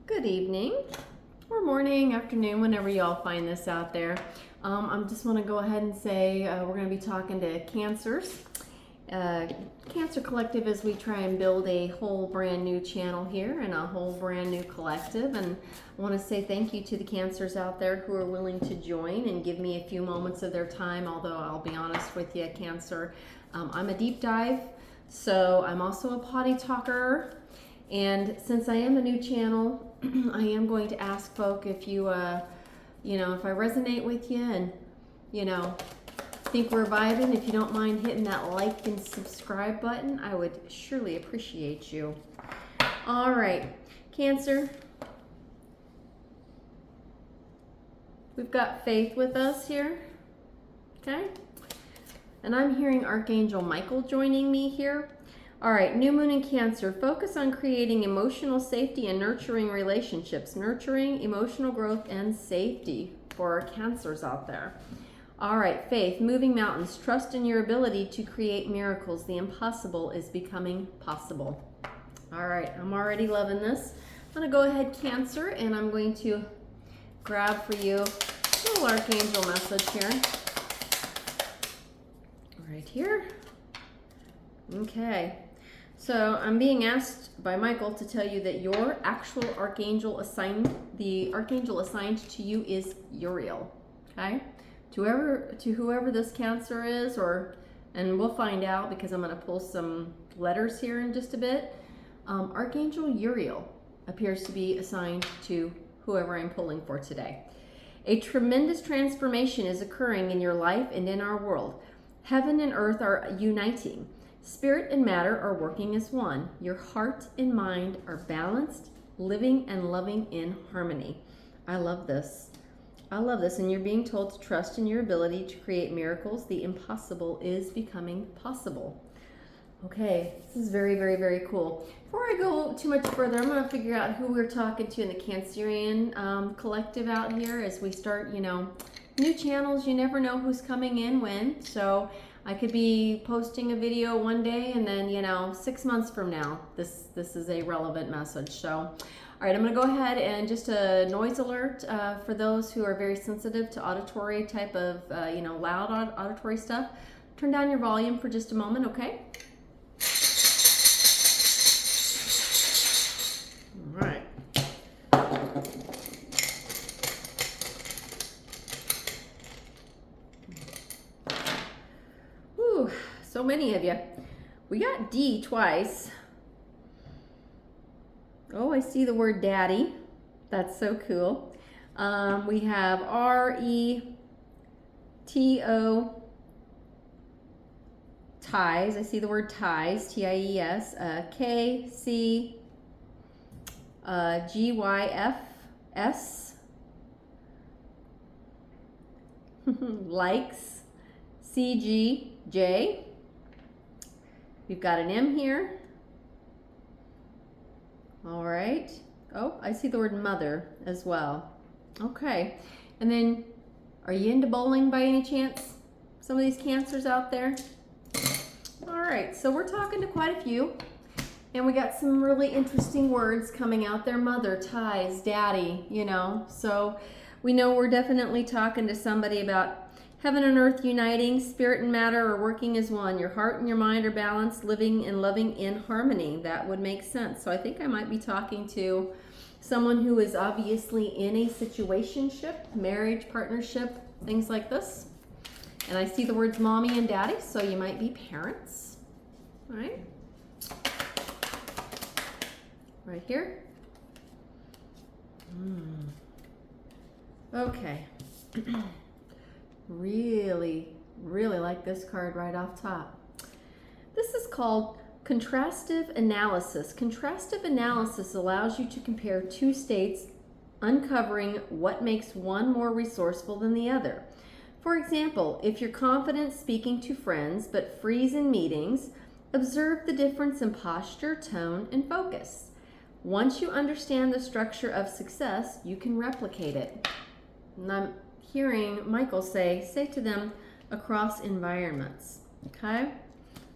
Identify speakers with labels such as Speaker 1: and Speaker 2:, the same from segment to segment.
Speaker 1: Good evening, or morning, afternoon, whenever y'all find this out there. I just want to go ahead and say we're going to be talking to Cancers. Cancer Collective as we try and build a whole brand new channel here and a whole brand new collective. And I want to say thank you to the Cancers out there who are willing to join and give me a few moments of their time, although I'll be honest with you, Cancer, I'm a deep dive, so I'm also a potty talker. And since I am a new channel, I am going to ask folk if you, if I resonate with you and, think we're vibing, if you don't mind hitting that like and subscribe button, I would surely appreciate you. All right, Cancer. We've got Faith with us here, okay? And I'm hearing Archangel Michael joining me here. All right, new moon in Cancer. Focus on creating emotional safety and nurturing relationships. Nurturing emotional growth and safety for our Cancers out there. All right, Faith, moving mountains. Trust in your ability to create miracles. The impossible is becoming possible. All right, I'm already loving this. I'm going to go ahead, Cancer, and I'm going to grab for you a little Archangel message here. Right here. Okay. So I'm being asked by Michael to tell you that your actual archangel the archangel assigned to you is Uriel. Okay? To whoever this Cancer is, and we'll find out because I'm going to pull some letters here in just a bit. Archangel Uriel appears to be assigned to whoever I'm pulling for today. A tremendous transformation is occurring in your life and in our world. Heaven and earth are uniting. Spirit and matter are working as one. Your heart and mind are balanced, living and loving in harmony. I love this. I love this. And you're being told to trust in your ability to create miracles. The impossible is becoming possible. Okay, this is very, very, very cool. Before I go too much further, I'm going to figure out who we're talking to in the Cancerian collective out here as we start, new channels. You never know who's coming in when. So I could be posting a video one day and then, 6 months from now, this is a relevant message. So, all right, I'm going to go ahead and just a noise alert for those who are very sensitive to auditory type of, loud auditory stuff. Turn down your volume for just a moment, okay? All right. Whew, so many of you. We got D twice. Oh, I see the word daddy. That's so cool. We have R-E-T-O, ties. I see the word ties, T-I-E-S. K-C, G-Y-F-S. Likes. C-G-J. We've got an M here. All right. Oh, I see the word mother as well. Okay. And then, are you into bowling by any chance? Some of these Cancers out there? All right. So we're talking to quite a few. And we got some really interesting words coming out there. Mother, ties, daddy, So we know we're definitely talking to somebody about heaven and earth uniting, spirit and matter are working as one. Your heart and your mind are balanced, living and loving in harmony. That would make sense. So I think I might be talking to someone who is obviously in a situationship, marriage, partnership, things like this. And I see the words mommy and daddy, so you might be parents. All right. Right here. Okay. Really, really like this card right off top. This is called contrastive analysis. Contrastive analysis allows you to compare two states, uncovering what makes one more resourceful than the other. For example, if you're confident speaking to friends but freeze in meetings, observe the difference in posture, tone, and focus. Once you understand the structure of success, you can replicate it. And I'm hearing Michael say to them, across environments, okay?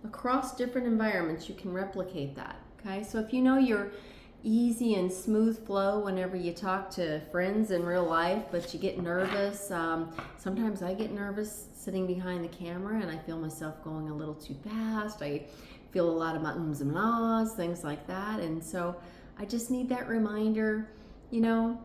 Speaker 1: Across different environments, you can replicate that, okay? So if you know you're easy and smooth flow whenever you talk to friends in real life, but you get nervous. Sometimes I get nervous sitting behind the camera and I feel myself going a little too fast. I feel a lot of my ums and ahs, things like that. And so I just need that reminder, you know,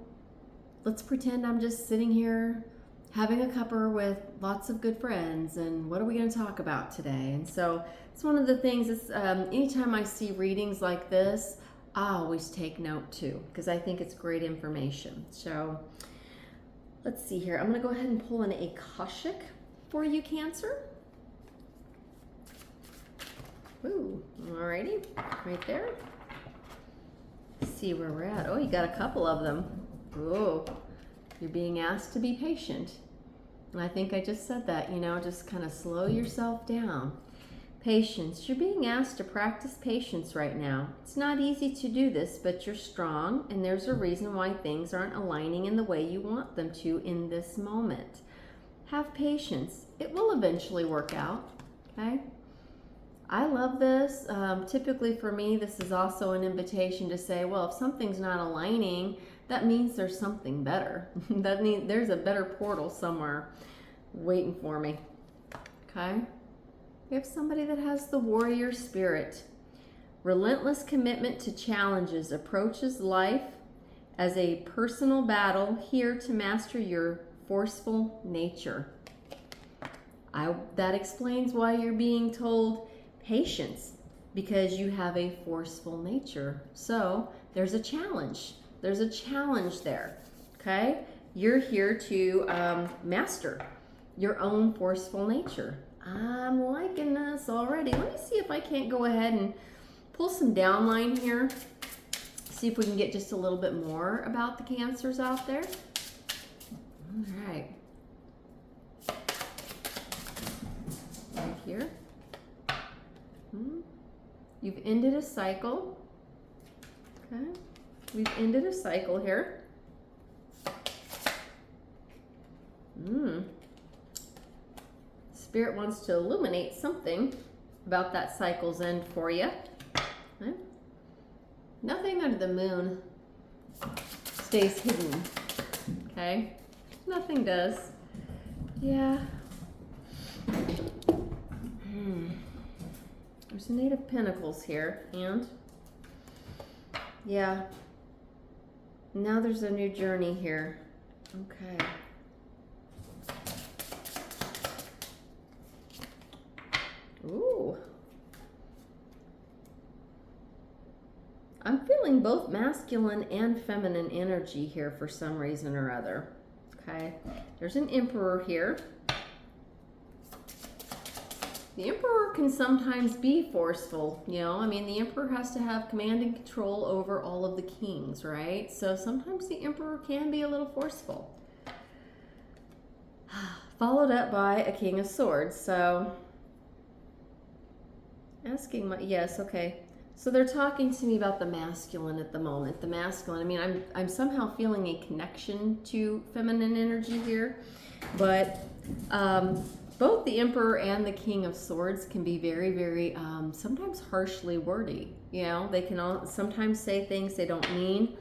Speaker 1: let's pretend I'm just sitting here having a cuppa with lots of good friends, and what are we going to talk about today? And so it's one of the things, anytime I see readings like this, I always take note too, because I think it's great information. So let's see here. I'm going to go ahead and pull in a Akashic for you, Cancer. Ooh, alrighty, right there. Let's see where we're at. Oh, you got a couple of them. Oh, you're being asked to be patient. And I think I just said that, you know, just kind of slow yourself down. Patience. You're being asked to practice patience right now. It's not easy to do this, but you're strong, and there's a reason why things aren't aligning in the way you want them to in this moment. Have patience. It will eventually work out, okay? I love this. Typically for me, this is also an invitation to say, well, if something's not aligning, that means there's something better. That means there's a better portal somewhere waiting for me. Okay? We have somebody that has the warrior spirit. Relentless commitment to challenges, approaches life as a personal battle, here to master your forceful nature. That explains why you're being told patience, because you have a forceful nature. So there's a challenge. There's a challenge there, okay? You're here to master your own forceful nature. I'm liking this already. Let me see if I can't go ahead and pull some downline here. See if we can get just a little bit more about the Cancers out there. All right. Right here. You've ended a cycle. Okay. We've ended a cycle here. Spirit wants to illuminate something about that cycle's end for you. Okay. Nothing under the moon stays hidden. Okay? Nothing does. Yeah. There's a Eight of Pentacles here, and yeah. Now there's a new journey here. Okay. Ooh. I'm feeling both masculine and feminine energy here for some reason or other. Okay. There's an Emperor here. The Emperor can sometimes be forceful, you know. I mean, the Emperor has to have command and control over all of the kings, right? So sometimes the Emperor can be a little forceful. Followed up by a King of Swords. So, yes, okay. So they're talking to me about the masculine at the moment. The masculine, I mean, I'm somehow feeling a connection to feminine energy here, but both the Emperor and the King of Swords can be very, very, sometimes harshly wordy. You know, they can sometimes say things they don't mean.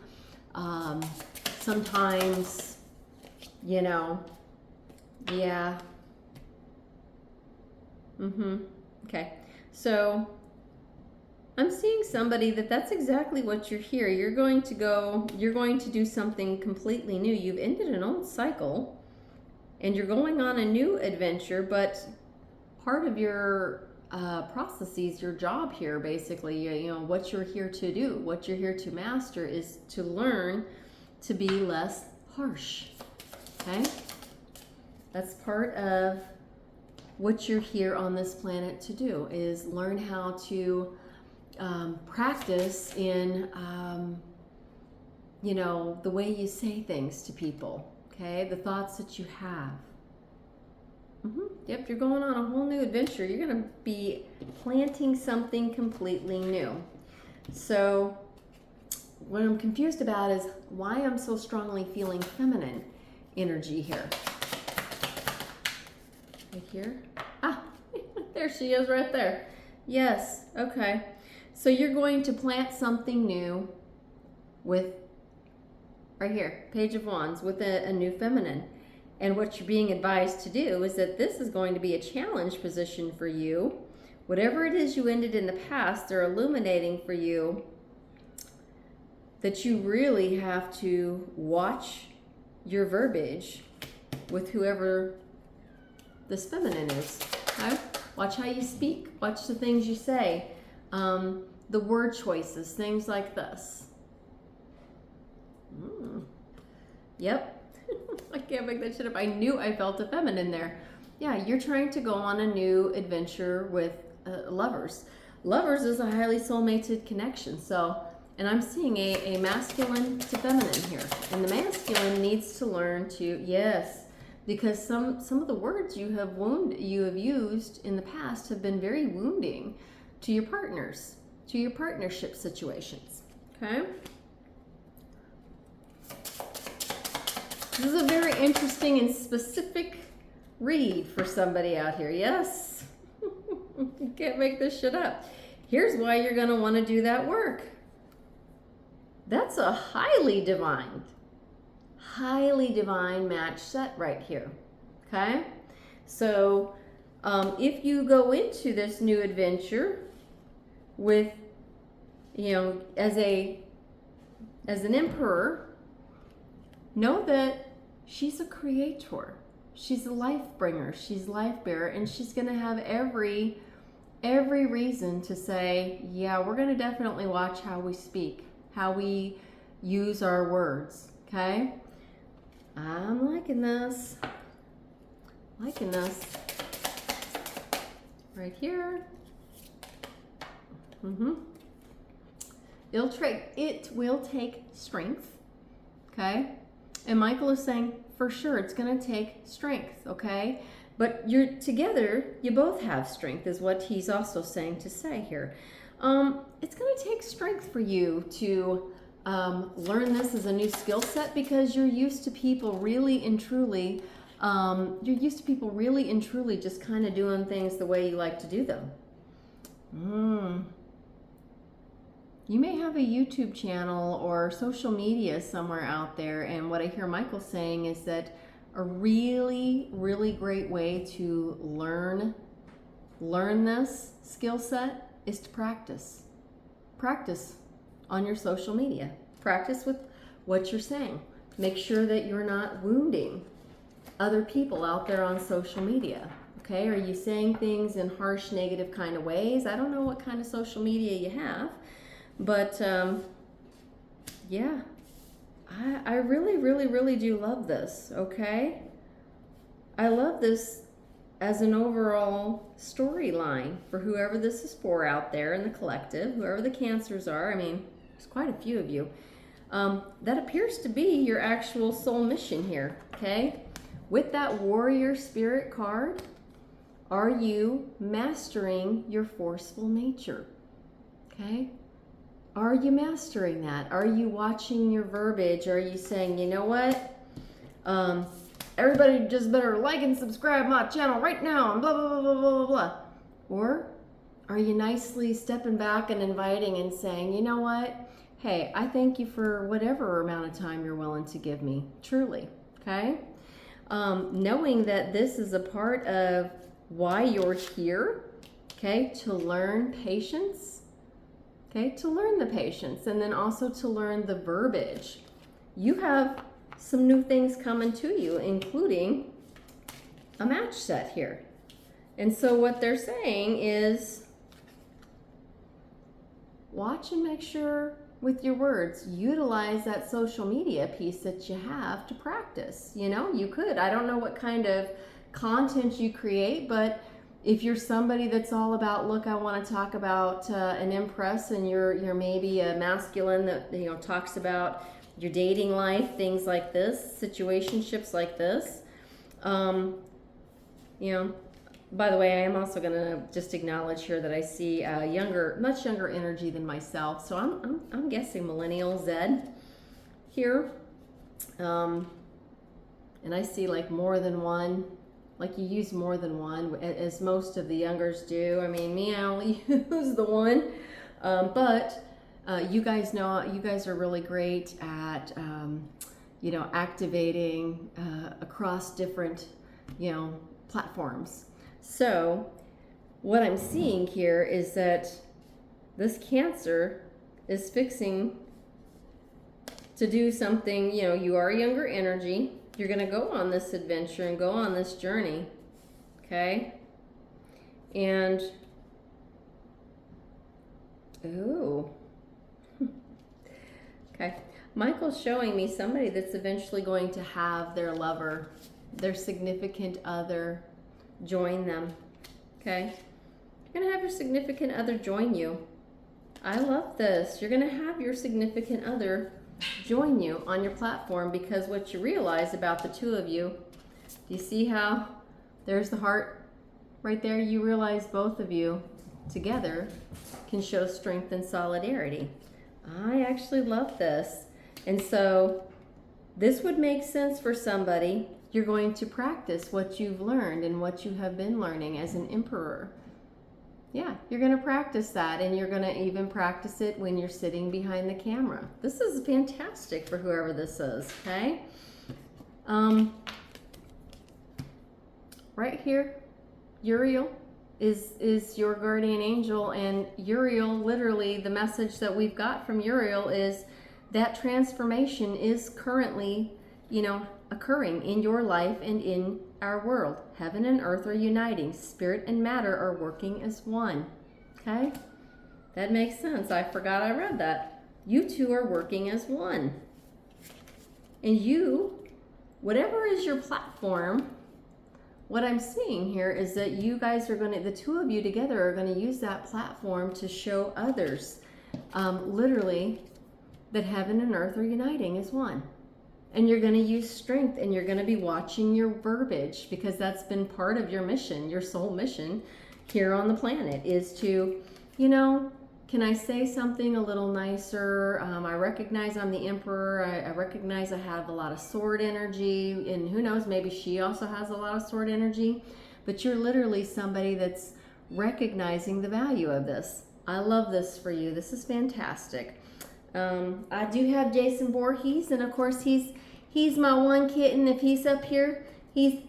Speaker 1: Sometimes, you know, yeah. Okay. So I'm seeing somebody that's exactly what you're here. You're going to do something completely new. You've ended an old cycle. And you're going on a new adventure, but part of your processes, your job here, basically, you know, what you're here to do, what you're here to master is to learn to be less harsh, okay? That's part of what you're here on this planet to do, is learn how to practice in, you know, the way you say things to people. Okay, the thoughts that you have. Yep, you're going on a whole new adventure. You're going to be planting something completely new. So what I'm confused about is why I'm so strongly feeling feminine energy here. Right here. Ah, there she is right there. Yes, okay. So you're going to plant something new. with, right here, Page of Wands, with a new feminine. And what you're being advised to do is that this is going to be a challenge position for you. Whatever it is you ended in the past, they're illuminating for you that you really have to watch your verbiage with whoever this feminine is. Okay? Watch how you speak. Watch the things you say. The word choices, things like this. Yep. I can't make that shit up. I knew I felt a feminine there. Yeah, you're trying to go on a new adventure with lovers. Lovers is a highly soulmated connection. So, and I'm seeing a masculine to feminine here. And the masculine needs to learn to, yes, because some of the words you have used in the past have been very wounding to your partners, to your partnership situations. Okay? This is a very interesting and specific read for somebody out here. Yes. You can't make this shit up. Here's why you're going to want to do that work. That's a highly divine match set right here. Okay? So, if you go into this new adventure with, you know, as an emperor, know that she's a creator. She's a life bringer. She's life bearer, and she's going to have every reason to say, yeah, we're going to definitely watch how we speak, how we use our words. Okay? I'm liking this. Liking this. Right here. It will take strength. Okay? And Michael is saying, for sure, it's going to take strength, okay? But you're together, you both have strength, is what he's also saying to say here. It's going to take strength for you to learn this as a new skill set, because you're used to people really and truly, just kind of doing things the way you like to do them. You may have a YouTube channel or social media somewhere out there, and what I hear Michael saying is that a really, really great way to learn this skill set is to practice. Practice on your social media. Practice with what you're saying. Make sure that you're not wounding other people out there on social media. Okay, are you saying things in harsh, negative kind of ways? I don't know what kind of social media you have. But, yeah, I really, really, really do love this, okay? I love this as an overall storyline for whoever this is for out there in the collective, whoever the Cancers are. I mean, there's quite a few of you. That appears to be your actual soul mission here, okay? With that warrior spirit card, are you mastering your forceful nature, okay? Are you mastering that? Are you watching your verbiage? Are you saying, you know what? Everybody just better like and subscribe my channel right now and blah, blah, blah, blah, blah, blah, blah. Or are you nicely stepping back and inviting and saying, you know what? Hey, I thank you for whatever amount of time you're willing to give me, truly, okay? Knowing that this is a part of why you're here, okay, to learn patience. Okay, to learn the patience, and then also to learn the verbiage. You have some new things coming to you, including a match set here. And so what they're saying is, watch and make sure with your words, utilize that social media piece that you have to practice. You know, you could. I don't know what kind of content you create, but if you're somebody that's all about, look, I want to talk about an Empress, and you're maybe a masculine that, you know, talks about your dating life, things like this, situationships like this. You know, by the way, I am also going to just acknowledge here that I see much younger energy than myself. So I'm guessing millennial Z here. And I see like more than one. Like you use more than one, as most of the youngers do. I mean, me, I only use the one. But You guys know, you guys are really great at, you know, activating across different, you know, platforms. So what I'm seeing here is that this Cancer is fixing to do something. You know, you are younger energy. You're going to go on this adventure and go on this journey. Okay? And, ooh. Okay. Michael's showing me somebody that's eventually going to have their lover, their significant other, join them. Okay? You're going to have your significant other join you. I love this. You're going to have your significant other join you on your platform, because what you realize about the two of you, do you see how there's the heart right there? You realize both of you together can show strength and solidarity. I actually love this. And so this would make sense for somebody. You're going to practice what you've learned and what you have been learning as an emperor. Yeah, you're going to practice that, and you're going to even practice it when you're sitting behind the camera. This is fantastic for whoever this is, okay? Right here, Uriel is your guardian angel, and Uriel, literally the message that we've got from Uriel is that transformation is currently, you know, occurring in your life and in our world. Heaven and earth are uniting. Spirit and matter are working as one. Okay? That makes sense. I forgot I read that. You two are working as one. And you, whatever is your platform, what I'm seeing here is that you guys are going to, the two of you together are going to use that platform to show others, literally, that heaven and earth are uniting as one. And you're going to use strength, and you're going to be watching your verbiage, because that's been part of your mission, your soul mission here on the planet, is to, you know, can I say something a little nicer? I recognize I'm the emperor. I recognize I have a lot of sword energy, and who knows, maybe she also has a lot of sword energy. But you're literally somebody that's recognizing the value of this. I love this for you. This is fantastic. I do have Jason Voorhees, and of course he's my one kitten. If he's up here, he's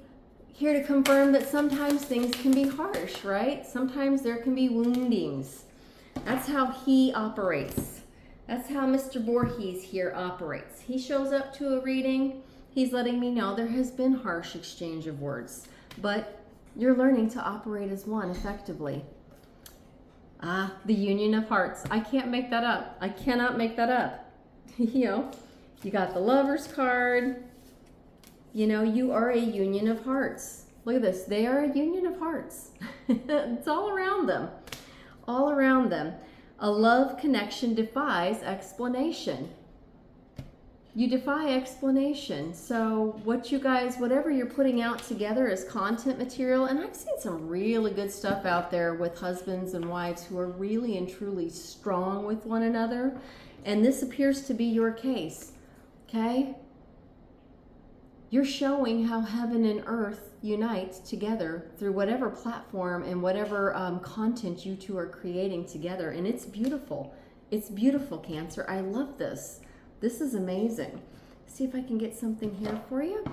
Speaker 1: here to confirm that sometimes things can be harsh, right? Sometimes there can be woundings. That's how he operates. That's how Mr. Voorhees here operates. He shows up to a reading. He's letting me know there has been harsh exchange of words, but you're learning to operate as one effectively. Ah, the union of hearts. I can't make that up. I cannot make that up. You know, you got the Lover's card. You know, you are a union of hearts. Look at this. They are a union of hearts. It's all around them. All around them. A love connection defies explanation. You defy explanation. So what you guys, whatever you're putting out together as content material, and I've seen some really good stuff out there with husbands and wives who are really and truly strong with one another. And this appears to be your case. Okay? You're showing how heaven and earth unite together through whatever platform and whatever content you two are creating together. And it's beautiful. It's beautiful, Cancer. I love this. This is amazing. See if I can get something here for you.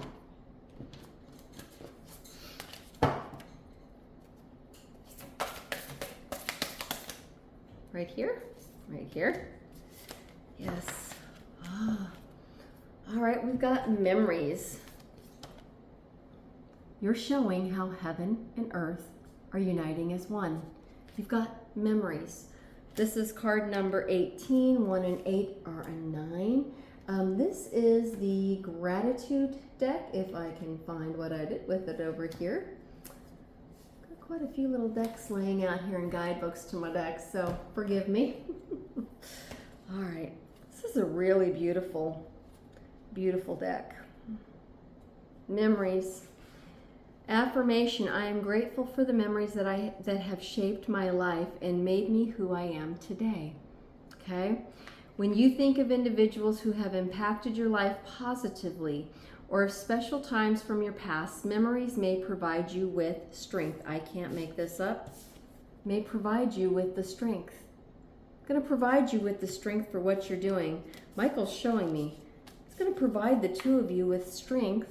Speaker 1: Right here. Right here. Yes. Ah. All right, we've got memories. You're showing how heaven and earth are uniting as one. You've got memories. This is card number 18. 1 and 8 are a 9. This is the gratitude deck, if I can find what I did with it over here. Got quite a few little decks laying out here in guidebooks to my decks, so forgive me. All right, this is a really beautiful, beautiful deck. Memories. Affirmation, I am grateful for the memories that have shaped my life and made me who I am today. Okay? When you think of individuals who have impacted your life positively or of special times from your past, memories may provide you with strength. I can't make this up. May provide you with the strength. going to provide you with the strength for what you're doing. Michael's showing me. It's going to provide the two of you with strength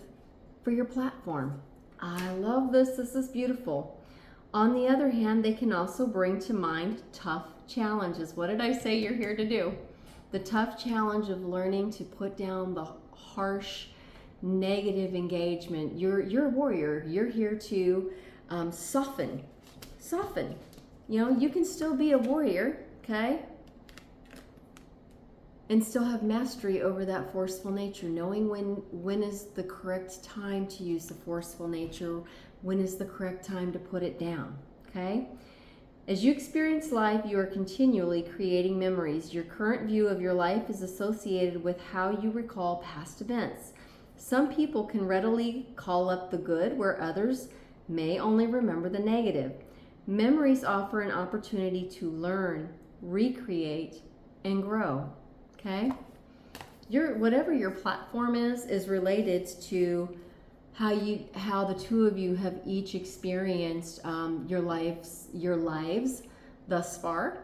Speaker 1: for your platform. I love this. This is beautiful. On the other hand, they can also bring to mind tough challenges. What did I say you're here to do? The tough challenge of learning to put down the harsh, negative engagement. You're a warrior. You're here to soften. You know, you can still be a warrior, okay? And still have mastery over that forceful nature, knowing when is the correct time to use the forceful nature, when is the correct time to put it down, okay? As you experience life, you are continually creating memories. Your current view of your life is associated with how you recall past events. Some people can readily call up the good, where others may only remember the negative. Memories offer an opportunity to learn, recreate, and grow. Okay? Whatever your platform is related to how the two of you have each experienced your lives thus far,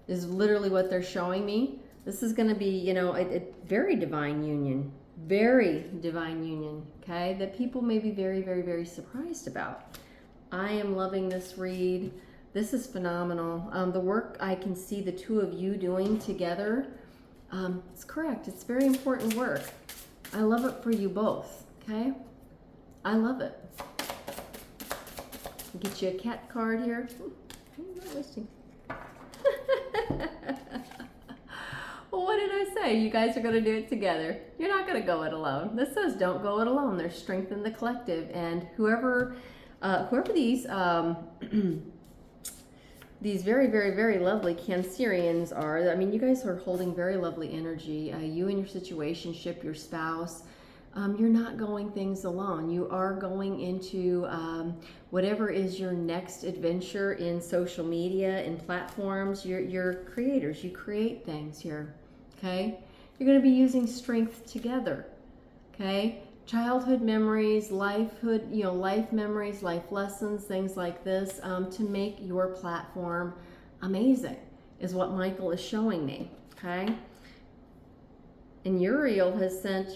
Speaker 1: is literally what they're showing me. This is going to be, you know, a very divine union, okay, that people may be very, very, very surprised about. I am loving this read. This is phenomenal. The work I can see the two of you doing together, it's correct. It's very important work. I love it for you both, okay? I love it. Get you a cat card here. I'm not wasting. Well, what did I say? You guys are going to do it together. You're not going to go it alone. This says don't go it alone. There's strength in the collective. And whoever these these very, very, very lovely Cancerians are, I mean, you guys are holding very lovely energy. You and your situationship, your spouse, you're not going things alone. You are going into whatever is your next adventure in social media and platforms. You're creators. You create things here, okay? You're going to be using strength together, okay? Childhood memories, life memories, life lessons, things like this, to make your platform amazing is what Michael is showing me, okay? And Uriel has sent,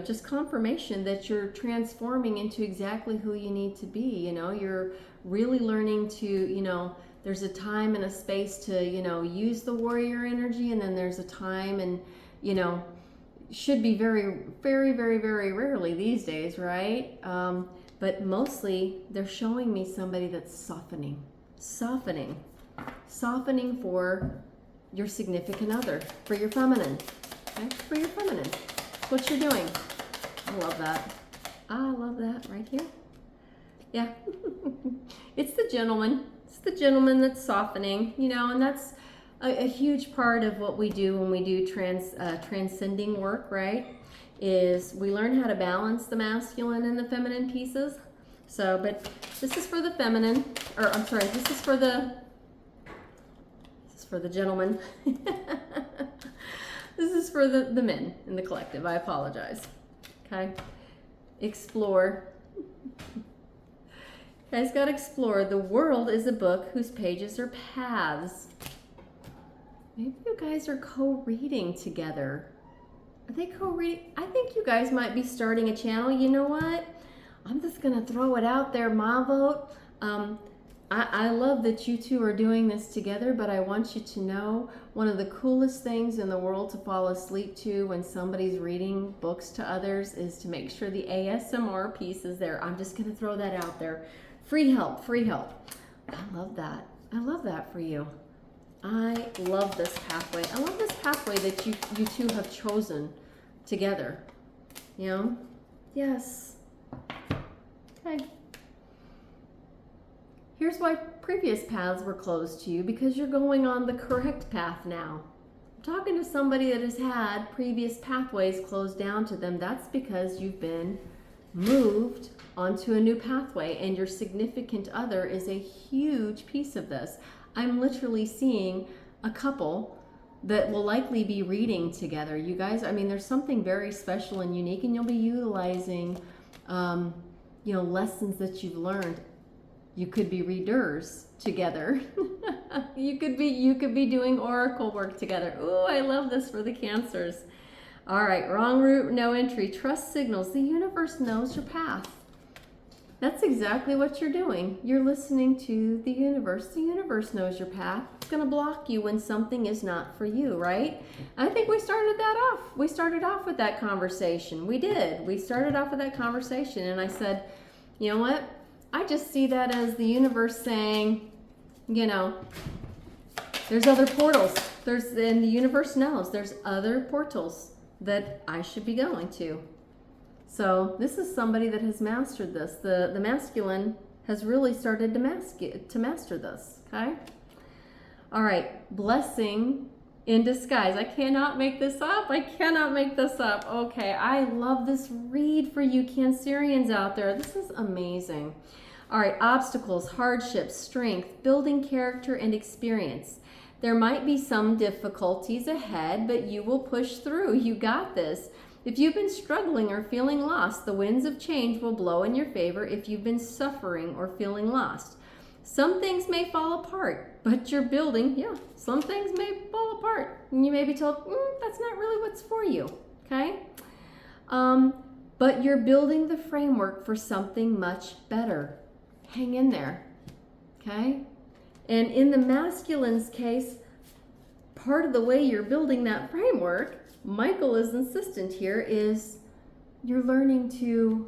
Speaker 1: just confirmation that you're transforming into exactly who you need to be. You're really learning to, there's a time and a space to, use the warrior energy, and then there's a time and, should be very, very, very, very rarely these days, right? But mostly they're showing me somebody that's softening for your significant other, for your feminine, okay? For your feminine. That's what you're doing. I love that. I love that right here. Yeah. It's the gentleman. It's the gentleman that's softening, and that's a huge part of what we do when we do transcending work, right? Is we learn how to balance the masculine and the feminine pieces. So, but this is for the feminine, or I'm sorry, this is for the gentleman. This is for the men in the collective. I apologize. Okay. Explore. Guys, gotta explore. The world is a book whose pages are paths. Maybe you guys are co-reading together. Are they co-reading? I think you guys might be starting a channel. You know what? I'm just gonna throw it out there, my vote. I love that you two are doing this together, but I want you to know one of the coolest things in the world to fall asleep to when somebody's reading books to others is to make sure the ASMR piece is there. I'm just gonna throw that out there. Free help, free help. I love that. I love that for you. I love this pathway. I love this pathway that you two have chosen together. Yes. Okay. Here's why previous paths were closed to you, because you're going on the correct path now. I'm talking to somebody that has had previous pathways closed down to them. That's because you've been moved onto a new pathway, and your significant other is a huge piece of this. I'm literally seeing a couple that will likely be reading together. You guys, I mean, there's something very special and unique, and you'll be utilizing, lessons that you've learned. You could be readers together. you could be doing oracle work together. Ooh, I love this for the Cancers. All right, wrong route, no entry. Trust signals. The universe knows your path. That's exactly what you're doing. You're listening to the universe. The universe knows your path. It's going to block you when something is not for you, right? I think we started that off. We started off with that conversation. We did. We started off with that conversation, and I said, you know what? I just see that as the universe saying, you know, there's other portals. And the universe knows there's other portals that I should be going to. So this is somebody that has mastered this. The masculine has really started to master this, okay? All right, blessing in disguise. I cannot make this up. I cannot make this up. Okay, I love this read for you Cancerians out there. This is amazing. All right, obstacles, hardships, strength, building character and experience. There might be some difficulties ahead, but you will push through. You got this. If you've been struggling or feeling lost, the winds of change will blow in your favor if you've been suffering or feeling lost. Some things may fall apart, but you're building, some things may fall apart. And you may be told, that's not really what's for you, okay? But you're building the framework for something much better. Hang in there, okay? And in the masculine's case, part of the way you're building that framework, Michael is insistent here, is you're learning to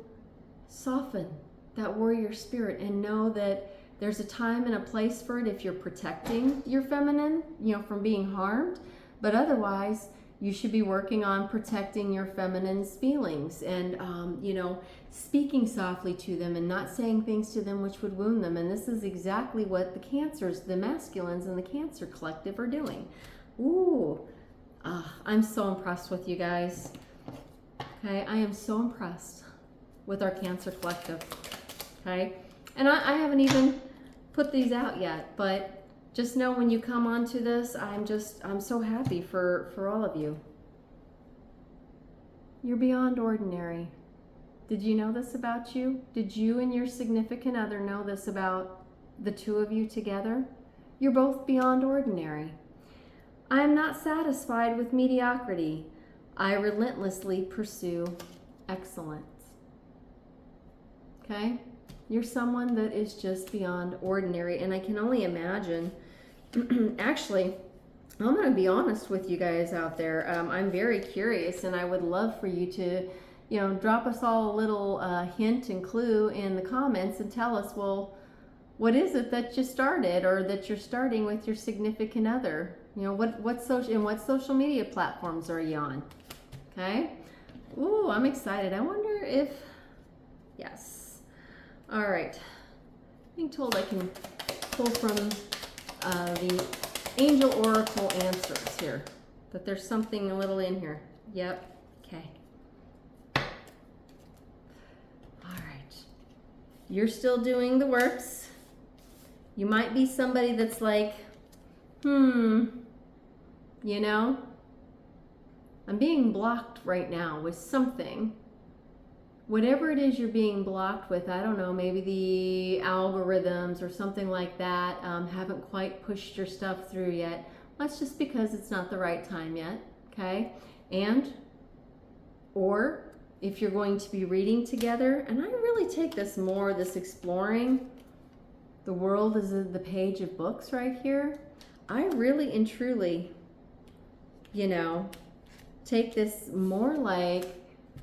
Speaker 1: soften that warrior spirit and know that there's a time and a place for it if you're protecting your feminine, from being harmed. But otherwise, you should be working on protecting your feminine's feelings and, speaking softly to them and not saying things to them which would wound them. And this is exactly what the Cancers, the masculines in the Cancer collective are doing. Ooh. I'm so impressed with you guys. Okay, I am so impressed with our Cancer collective. Okay, and I haven't even put these out yet, but just know when you come onto this, I'm so happy for all of you. You're beyond ordinary. Did you know this about you? Did you and your significant other know this about the two of you together? You're both beyond ordinary. I am not satisfied with mediocrity. I relentlessly pursue excellence. Okay? You're someone that is just beyond ordinary, and I can only imagine. Actually, I'm going to be honest with you guys out there. I'm very curious, and I would love for you to, drop us all a little hint and clue in the comments and tell us, well, what is it that you started or that you're starting with your significant other? What social media platforms are you on? Okay. Ooh, I'm excited. I wonder if, yes. All right. Being told I can pull from the Angel Oracle answers here, that there's something a little in here. Yep. Okay. All right. You're still doing the works. You might be somebody that's like, I'm being blocked right now with something. Whatever it is you're being blocked with, I don't know, maybe the algorithms or something like that haven't quite pushed your stuff through yet. That's just because it's not the right time yet, okay? Or if you're going to be reading together, and I really take this exploring, the world is the page of books right here. I really and truly, take this more like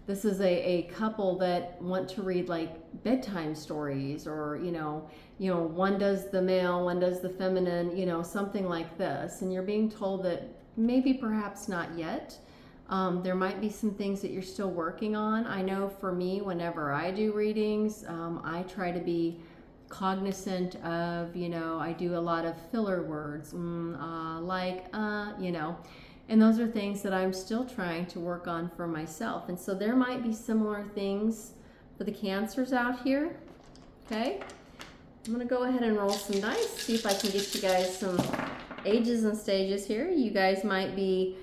Speaker 1: this is a couple that want to read like bedtime stories, or one does the male, one does the feminine, something like this, and you're being told that maybe perhaps not yet. There might be some things that you're still working on. I know for me, whenever I do readings, I try to be cognizant of, I do a lot of filler words, and those are things that I'm still trying to work on for myself. And so there might be similar things for the Cancers out here. Okay, I'm gonna go ahead and roll some dice, see if I can get you guys some ages and stages here. You guys might be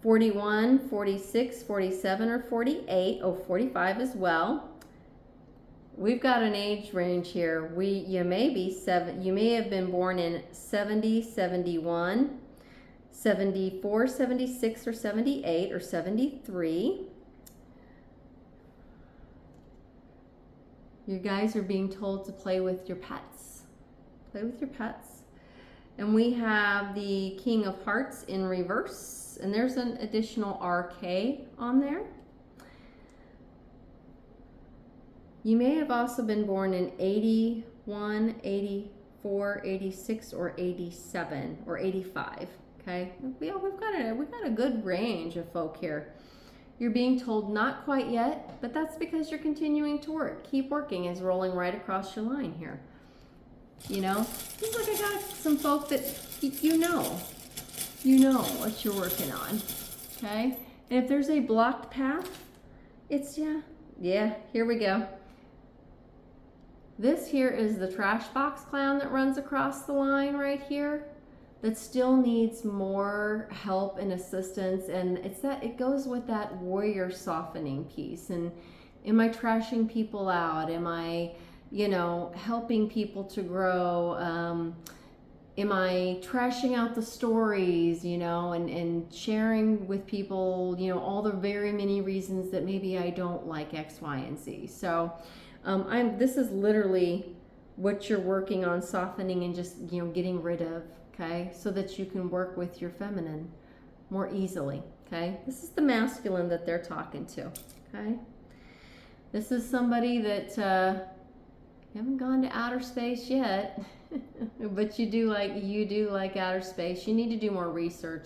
Speaker 1: 41, 46, 47, or 48. Oh, 45 as well. we've got an age range here. You may have been born in 70, 71, 74, 76, or 78, or 73. You guys are being told to play with your pets. Play with your pets. And we have the King of Hearts in reverse, and there's an additional RK on there. You may have also been born in 81, 84, 86, or 87, or 85. Okay, yeah, we've got a good range of folk here. You're being told not quite yet, but that's because you're continuing to work. Keep working is rolling right across your line here. You know, seems like I got some folk that you know what you're working on. Okay, and if there's a blocked path, it's yeah. Here we go. This here is the trash box clown that runs across the line right here, that still needs more help and assistance, and it goes with that warrior softening piece. And am I trashing people out? Am I, helping people to grow? Am I trashing out the stories, and sharing with people, all the very many reasons that maybe I don't like X, Y, and Z. So this is literally what you're working on, softening and just, getting rid of, okay? So that you can work with your feminine more easily, okay? This is the masculine that they're talking to, okay? This is somebody that you haven't gone to outer space yet, but you do like outer space. You need to do more research.